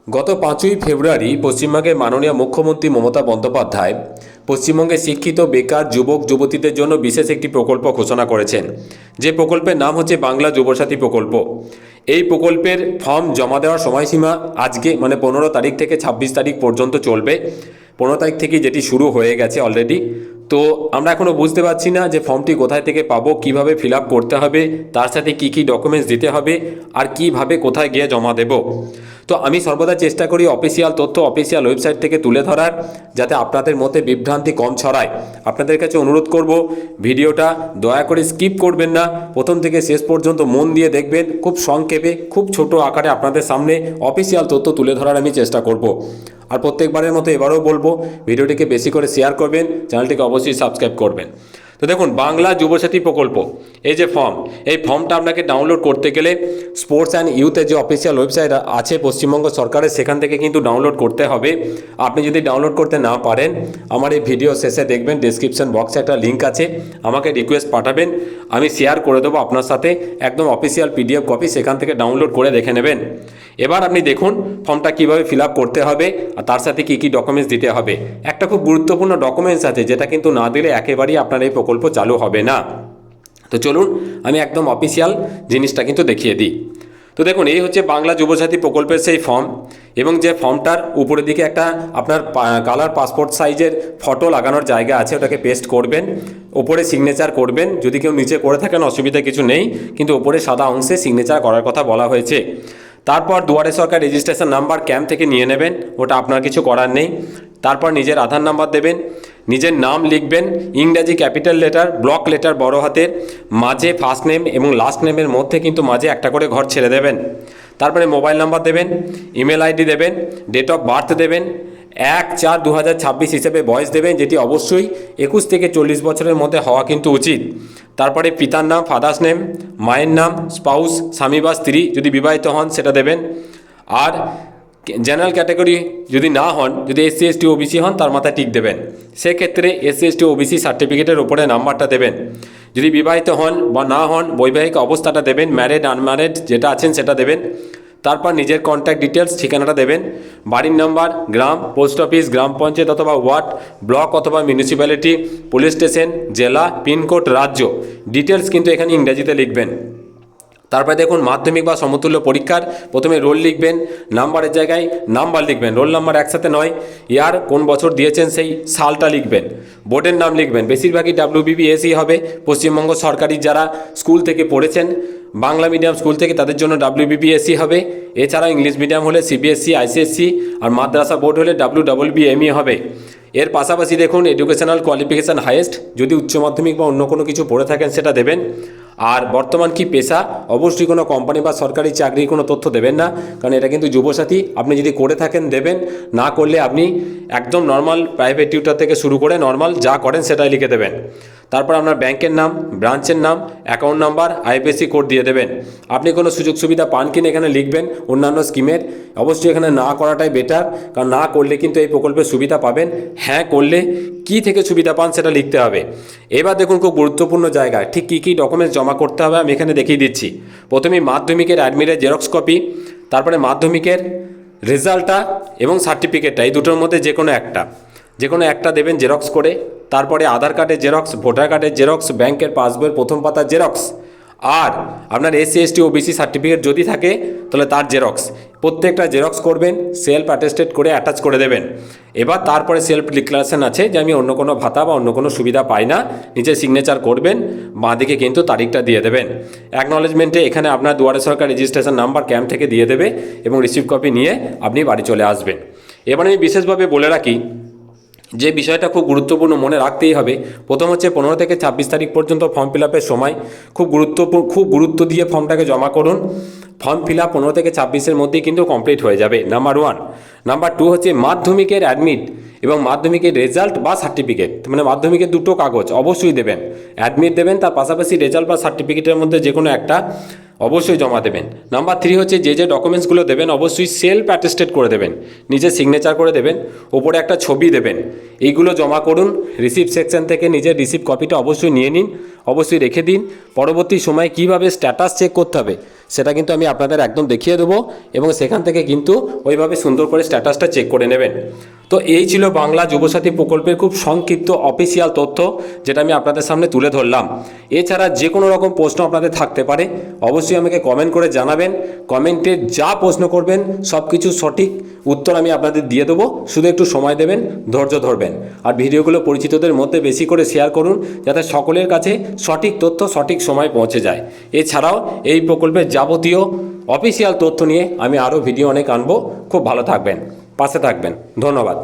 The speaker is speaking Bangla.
গত 5ই ফেব্রুয়ারি পশ্চিমবঙ্গের মাননীয় মুখ্যমন্ত্রী মমতা বন্দ্যোপাধ্যায় পশ্চিমবঙ্গে শিক্ষিত বেকার যুবক যুবতীদের জন্য বিশেষ একটি প্রকল্প ঘোষণা করেছেন। যে প্রকল্পের নাম হচ্ছে বাংলা যুবসাথী প্রকল্প। এই প্রকল্পের ফর্ম জমা দেওয়ার সময়সীমা আজকে মানে 15 তারিখ থেকে 26 তারিখ পর্যন্ত চলবে। 15 তারিখ থেকে যেটি শুরু হয়ে গেছে অলরেডি। তো আমরা এখনও বুঝতে পারছি না যে ফর্মটি কোথায় থেকে পাবো, কিভাবে ফিল আপ করতে হবে, তার সাথে কি কি ডকুমেন্টস দিতে হবে আর কিভাবে কোথায় গিয়ে জমা দেব। তো আমি সর্বদা চেষ্টা করি অফিসিয়াল তথ্য অফিসিয়াল ওয়েবসাইট থেকে তুলে ধরার, যাতে আপনাদের মধ্যে বিভ্রান্তি কম ছড়ায়। আপনাদের কাছে অনুরোধ করব, ভিডিওটা দয়া করে স্কিপ করবেন না, প্রথম থেকে শেষ পর্যন্ত মন দিয়ে দেখবেন। খুব সংক্ষেপে খুব ছোট আকারে আপনাদের সামনে অফিসিয়াল তথ্য তুলে ধরার আমি চেষ্টা করব। আর প্রত্যেকবারের মতো এবারও বলবো, ভিডিওটিকে বেশি করে শেয়ার করবেন, চ্যানেলটিকে অবশ্যই সাবস্ক্রাইব করবেন। তো দেখুন, বাংলা যুবসাথী প্রকল্প এই যে ফর্ম, এই ফর্মটা আপনাকে ডাউনলোড করতে গেলে স্পোর্টস অ্যান্ড ইউথের যে অফিসিয়াল ওয়েবসাইট আছে পশ্চিমবঙ্গ সরকারের, সেখান থেকে কিন্তু ডাউনলোড করতে হবে। আপনি যদি ডাউনলোড করতে না পারেন, আমার এই ভিডিও শেষে দেখবেন ডেসক্রিপশন বক্সে একটা লিঙ্ক আছে, আমাকে রিকোয়েস্ট পাঠাবেন, আমি শেয়ার করে দেবো আপনার সাথে একদম অফিসিয়াল পিডিএফ কপি, সেখান থেকে ডাউনলোড করে দেখে নেবেন। এবার আপনি দেখুন ফর্মটা কীভাবে ফিল আপ করতে হবে আর তার সাথে কী কী ডকুমেন্টস দিতে হবে। একটা খুব গুরুত্বপূর্ণ ডকুমেন্টস আছে, যেটা কিন্তু না দিলে একেবারেই আপনার এই প্রকল্প চালু হবে না। তো চলুন আমি একদম অফিসিয়াল জিনিসটা কিন্তু দেখিয়ে দিই। তো দেখুন, এই হচ্ছে বাংলা যুবসাথী প্রকল্পের সেই ফর্ম, এবং যে ফর্মটার উপরের দিকে একটা আপনার কালার পাসপোর্ট সাইজের ফটো লাগানোর জায়গা আছে, ওটাকে পেস্ট করবেন, ওপরে সিগনেচার করবেন। যদি কেউ নিচে করে থাকেন অসুবিধা কিছু নেই, কিন্তু ওপরে সাদা অংশে সিগনেচার করার কথা বলা হয়েছে। তারপর দুয়ারে সরকার রেজিস্ট্রেশন নাম্বার ক্যাম্প থেকে নিয়ে নেবেন, ওটা আপনার কিছু করার নেই। তারপর নিজের আধার নাম্বার দেবেন, নিজের নাম লিখবেন, ইংরাজি ক্যাপিটাল লেটার, ব্লক লেটার বড় হাতের, মাঝে ফার্স্ট নেম এবং লাস্ট নেমের মধ্যে কিন্তু মাঝে একটা করে ঘর ছেড়ে দেবেন। তারপরে মোবাইল নাম্বার দেবেন, ইমেল আইডি দেবেন, ডেট অফ বার্থ দেবেন, 1/4/2026 হিসেবে বয়স দেবেন, যেটি অবশ্যই 21 থেকে 40 বছরের মধ্যে হওয়া কিন্তু উচিত। তারপরে পিতার নাম, ফাদার্স নেম, মায়ের নাম, স্পাউস, স্বামী বা স্ত্রী যদি বিবাহিত হন সেটা দেবেন। আর জেনারেল ক্যাটাগরি যদি না হন, যদি SC ST OBC হন, তার মাথায় টিক দেবেন। সেক্ষেত্রে SC ST OBC সার্টিফিকেটের ওপরে নাম্বারটা দেবেন। যদি বিবাহিত হন বা না হন, বৈবাহিক অবস্থাটা দেবেন, ম্যারেড আনম্যারেড যেটা আছেন সেটা দেবেন। তারপর নিজের কন্ট্যাক্ট ডিটেলস, ঠিকানাটা দেবেন, বাড়ির নাম্বার, গ্রাম, পোস্ট অফিস, গ্রাম পঞ্চায়েত অথবা ওয়ার্ড, ব্লক অথবা মিউনিসিপ্যালিটি, পুলিশ স্টেশন, জেলা, পিনকোড, রাজ্য ডিটেলস কিন্তু এখানে ইংরেজিতে লিখবেন। তারপরে দেখুন, মাধ্যমিক বা সমতুল্য পরীক্ষার প্রথমে রোল লিখবেন, নাম্বারের জায়গায় নাম্বার লিখবেন, রোল নাম্বার একসাথে নয়, ইয়ার কোন বছর দিয়েছেন সেই সালটা লিখবেন, বোর্ডের নাম লিখবেন। বেশিরভাগই WBPSE হবে, পশ্চিমবঙ্গ সরকারি যারা স্কুল থেকে পড়েছেন, বাংলা মিডিয়াম স্কুল থেকে তাদের জন্য WBPSE হবে। এছাড়া ইংলিশ মিডিয়াম হলে CBSE ICSE, আর মাদ্রাসা বোর্ড হলে WBBME হবে। এর পাশাপাশি দেখুন, এডুকেশনাল কোয়ালিফিকেশান হাইয়েস্ট, যদি উচ্চ মাধ্যমিক বা অন্য কোনো কিছু পড়ে থাকেন সেটা দেবেন। আর বর্তমান কি পেশা, অবশ্যই কোনো কোম্পানি বা সরকারি চাকরির কোনো তথ্য দেবেন না, কারণ এটা কিন্তু যুবসাথী। আপনি যদি করে থাকেন দেবেন, না করলে আপনি একদম নর্মাল প্রাইভেট টিউটর থেকে শুরু করে নর্মাল যা করেন সেটাই লিখে দেবেন। তারপর আপনার ব্যাংকের নাম, ব্রাঞ্চের নাম, অ্যাকাউন্ট নাম্বার, IFSC কোড দিয়ে দেবেন। আপনি কোনো সুযোগ সুবিধা পান কিনা এখানে লিখবেন, অন্যান্য স্কিমের। অবশ্যই এখানে না করাটাই বেটার, কারণ না করলে কিন্তু এই প্রকল্পের সুবিধা পাবেন, হ্যাঁ করলে কী থেকে সুবিধা পান সেটা লিখতে হবে। এবার দেখুন, খুব গুরুত্বপূর্ণ জায়গা, ঠিক কী কী ডকুমেন্টস জমা করতে হবে আমি এখানে দেখিয়ে দিচ্ছি। প্রথমেই মাধ্যমিকের অ্যাডমিটের জেরক্স কপি, তারপরে মাধ্যমিকের রেজাল্টটা এবং সার্টিফিকেটটা, এই দুটোর মধ্যে যে কোনো একটা দেবেন জেরক্স করে। তারপরে আধার কার্ডের জেরক্স, ভোটার কার্ডের জেরক্স, ব্যাংকের পাসবইয়ের প্রথম পাতার জেরক্স, আর আপনার SC ST OBC সার্টিফিকেট যদি থাকে তাহলে তার জেরক্স। প্রত্যেকটা জেরক্স করবেন, সেলফ অ্যাটেস্টেড করে অ্যাটাচ করে দেবেন। এবার তারপরে সেলফ ডিক্লারেশন আছে যে আমি অন্য কোনো ভাতা বা অন্য কোনো সুবিধা পাই না, নিচে সিগনেচার করবেন, বাঁদিকে কিন্তু তারিখটা দিয়ে দেবেন। অ্যাকনলেজমেন্টে এখানে আপনার দুয়ারে সরকার রেজিস্ট্রেশন নাম্বার ক্যাম্প থেকে দিয়ে দেবে, এবং রিসিভ কপি নিয়ে আপনি বাড়ি চলে আসবেন। এবার আমি বিশেষভাবে বলে রাখি যে বিষয়টা খুব গুরুত্বপূর্ণ, মনে রাখতেই হবে। প্রথম হচ্ছে 15 থেকে 26 তারিখ পর্যন্ত ফর্ম ফিল আপের সময়, খুব গুরুত্ব দিয়ে ফর্মটাকে জমা করুন। ফর্ম ফিল আপ 15 থেকে 26-এর মধ্যেই কিন্তু কমপ্লিট হয়ে যাবে, নাম্বার 1। নাম্বার 2 হচ্ছে মাধ্যমিকের অ্যাডমিট এবং মাধ্যমিকের রেজাল্ট বা সার্টিফিকেট, মানে মাধ্যমিকের দুটো কাগজ অবশ্যই দেবেন। অ্যাডমিট দেবেন, তার পাশাপাশি রেজাল্ট বা সার্টিফিকেটের মধ্যে যে কোনো একটা অবশ্যই জমা দেবেন। নাম্বার 3 হচ্ছে যে ডকুমেন্টসগুলো দেবেন অবশ্যই সেলফ অ্যাটেস্টেড করে দেবেন, নিজে সিগনেচার করে দেবেন, ওপরে একটা ছবি দেবেন। এইগুলো জমা করুন। রিসিপ্ট সেকশন থেকে নিজের রিসিপ্ট কপিটা অবশ্যই নিয়ে নিন, অবশ্যই রেখে দিন। পরবর্তী সময়ে কীভাবে স্ট্যাটাস চেক করতে হবে সেটা কিন্তু আমি আপনাদের একদম দেখিয়ে দেবো এবং সেখান থেকে কিন্তু ওইভাবে সুন্দর করে স্ট্যাটাসটা চেক করে নেবেন। তো এই ছিল বাংলা যুবসাথী প্রকল্পের খুব সংক্ষিপ্ত অফিসিয়াল তথ্য, যেটা আমি আপনাদের সামনে তুলে ধরলাম। এছাড়া যে কোনো রকম প্রশ্ন আপনাদের থাকতে পারে, অবশ্যই আমাকে কমেন্ট করে জানাবেন। কমেন্টে যা প্রশ্ন করবেন সব কিছু সঠিক উত্তর আমি আপনাদের দিয়ে দেবো, শুধু একটু সময় দেবেন, ধৈর্য ধরবেন। আর ভিডিওগুলো পরিচিতদের মধ্যে বেশি করে শেয়ার করুন, যাতে সকলের কাছে সঠিক তথ্য সঠিক সময় পৌঁছে যায়। এছাড়াও এই প্রকল্পের যাবতীয় অফিসিয়াল তথ্য নিয়ে আমি আরও ভিডিও অনেক আনবো। খুব ভালো থাকবেন, পাশে থাকবেন, ধন্যবাদ।